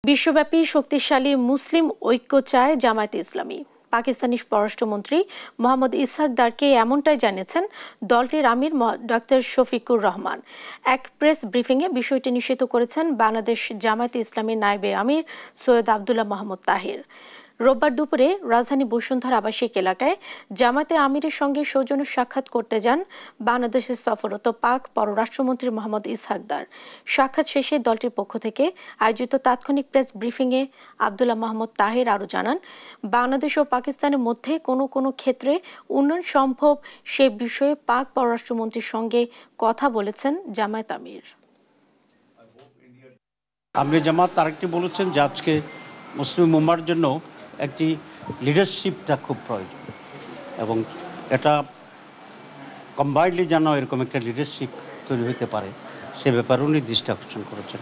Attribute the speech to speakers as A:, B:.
A: বিশ্বব্যাপী শক্তিশালী মুসলিম ঐক্য চায় জামায়াতে ইসলামী। পাকিস্তানি পররাষ্ট্রমন্ত্রী মোহাম্মদ ইসহাক দারকে এমনটাই জানিয়েছেন দলটির আমির ডক্টর শফিকুর রহমান। এক প্রেস ব্রিফিংয়ে বিষয়টি নিশ্চিত করেছেন বাংলাদেশ জামায়াতে ইসলামীর নায়েবে আমির সৈয়দ আবদুল্লাহ মাহমুদ তাহির। রোববার দুপুরে রাজধানী বসুন্ধরা আবাসিক এলাকায় জামায়াতে আমিরের সঙ্গে সৌজন্য সাক্ষাৎ করতে যান বাংলাদেশের সফররত পাক পররাষ্ট্রমন্ত্রী মোহাম্মদ ইসহাক দার। সাক্ষাৎ শেষে দলটির পক্ষ থেকে আয়োজিত তাৎক্ষণিক প্রেস ব্রিফিংয়ে আবদুল্লাহ মাহমুদ তাহির আরও জানান, বাংলাদেশ ও পাকিস্তানের মধ্যে কোনো ক্ষেত্রে উন্নয়ন সম্ভব সে বিষয়ে পাক পররাষ্ট্রমন্ত্রীর সঙ্গে কথা বলেছেন জামায়াত আমির।
B: আমির জামাত আরেকটি বলেছেন যে আজকে মুসলিম উম্মার জন্য একটি লিডারশিপটা খুব প্রয়োজন এবং এটা কম্বাইন্ডলি যেন এরকম একটা লিডারশিপ তৈরি হতে পারে সে ব্যাপারে উনি দৃষ্টি আকর্ষণ করেছেন।